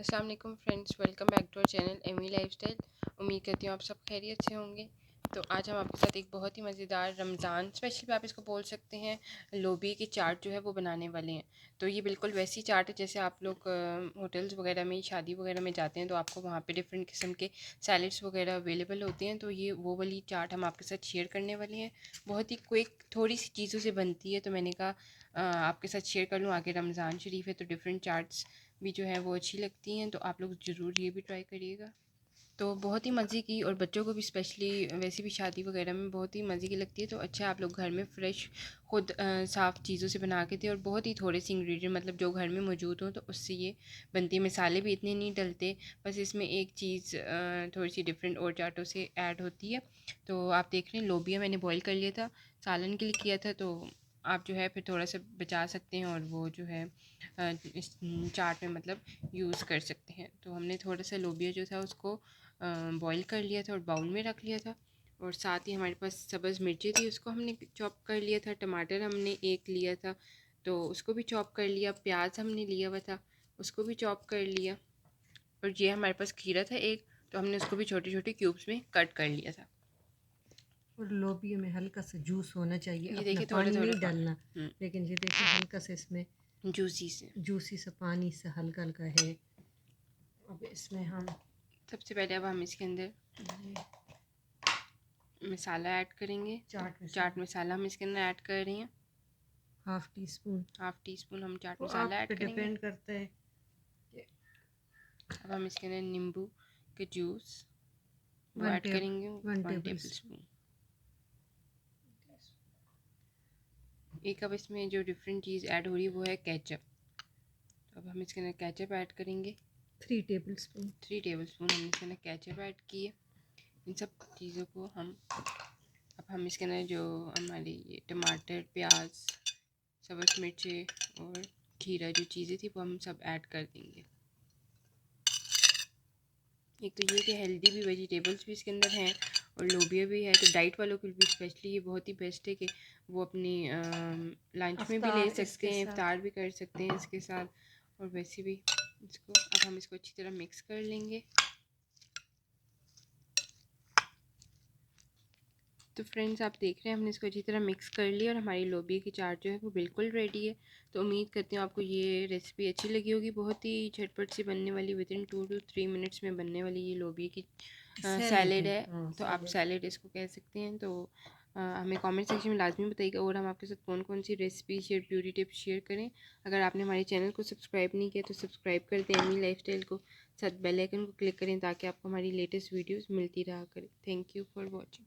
अस्सलाम वालेकुम friends, welcome back to our channel Amy lifestyle. उम्मीद करती हूँ आप सब खैरियत से होंगे। तो आज हम आपके साथ एक बहुत ही मज़ेदार रमज़ान स्पेशल भी आप इसको बोल सकते हैं, लोबिया की चाट जो है वो बनाने वाले हैं। तो ये बिल्कुल वैसी चाट है जैसे आप लोग होटल्स वगैरह में, शादी वगैरह में जाते हैं तो आपको वहाँ पे डिफरेंट किस्म के सैलड्स वगैरह अवेलेबल होते हैं। तो ये वो वाली चाट हम आपके साथ शेयर करने वाले हैं। बहुत ही क्विक थोड़ी सी चीज़ों से बनती है, तो मैंने कहा आपके साथ शेयर कर लूँ। आगे रमज़ान शरीफ है तो डिफरेंट चाट्स भी जो है वो अच्छी लगती हैं, तो आप लोग ज़रूर ये भी ट्राई करिएगा। तो बहुत ही मज़े की, और बच्चों को भी स्पेशली, वैसे भी शादी वगैरह में बहुत ही मज़े की लगती है। तो अच्छा आप लोग घर में फ़्रेश खुद साफ़ चीज़ों से बना के थे, और बहुत ही थोड़े से इंग्रेडिएंट मतलब जो घर में मौजूद हो तो उससे ये बनती है। मसाले भी इतने नहीं डलते, बस इसमें एक चीज़ थोड़ी सी डिफरेंट और चाटों से ऐड होती है। तो आप देख रहे हैं लोबिया मैंने बॉईल कर लिया था, सालन के लिए किया था। तो आप जो है फिर थोड़ा सा बचा सकते हैं, और वो जो है इस चाट में मतलब यूज़ कर सकते हैं। तो हमने थोड़ा सा लोबिया जो था उसको बॉईल कर लिया था और बाउल में रख लिया था। और साथ ही हमारे पास सब्ज़ मिर्ची थी, उसको हमने चॉप कर लिया था। टमाटर हमने एक लिया था तो उसको भी चॉप कर लिया। प्याज हमने लिया हुआ था, उसको भी चॉप कर लिया। और ये हमारे पास खीरा था एक, तो हमने उसको भी छोटे छोटे क्यूब्स में कट कर लिया था। और लोबिया में हल्का सा जूस होना चाहिए, ये अपना देखिए थोड़े पानी थोड़े नहीं डालना। लेकिन ये देखिए हल्का सा इसमें जूसी से। जूसी सा पानी सा हल्का हल्का है। अब इसमें हम सबसे पहले अब हम इसके अंदर मसाला ऐड करेंगे। चाट मसाला हम इसके अंदर ऐड कर रहे हैं, half tea spoon. Half tea spoon हम चाट वो मसाला आप ऐड पे करेंगे। डिपेंड करता है। अब हम इसके अंदर नींबू के जूस वो वन ऐड टेब करेंगे, वन 1 टेबल टेबल स्पून। एक अब इसमें जो डिफरेंट चीज़ ऐड हो रही है वो है केचप। तो अब हम इसके अंदर केचप ऐड करेंगे, 3 टेबल स्पून। 3 टेबल स्पून हमने इसके अंदर केचप ऐड किए। इन सब चीज़ों को अब हम इसके अंदर जो हमारी ये टमाटर, प्याज, सब्ज़ मिर्चें और खीरा जो चीज़ें थी वो हम सब ऐड कर देंगे। एक तो ये कि हेल्दी भी वेजिटेबल्स भी इसके अंदर हैं और लोबिया भी है, तो डाइट वालों के लिए भी स्पेशली ये बहुत ही बेस्ट है कि वो अपनी लंच में भी ले अफ्तार सकते इसके हैं, साथ। इफ्तार भी कर सकते हैं इसके साथ। और वैसे भी इसको अब हम इसको अच्छी तरह मिक्स कर लेंगे। तो फ्रेंड्स आप देख रहे हैं हमने इसको अच्छी तरह मिक्स कर लिया, और हमारी लोबिया की चाट जो है वो बिल्कुल रेडी है। तो उम्मीद करती हूँ आपको ये रेसिपी अच्छी लगी होगी। बहुत ही झटपट से बनने वाली, विदिन 2 to 3 मिनट्स में बनने वाली ये लोबिया की सैलेड है। तो आप सैलेड इसको कह सकते हैं। तो हमें कमेंट सेक्शन में लाजमी बताइएगा और हम आपके साथ कौन कौन सी recipe share, beauty tips share करें। अगर आपने हमारे चैनल को सब्सक्राइब नहीं किया तो सब्सक्राइब कर दें एमी लाइफस्टाइल को, साथ बेल आइकन को क्लिक करें ताकि आपको हमारी लेटेस्ट वीडियोस मिलती रहा करें। Thank you for watching.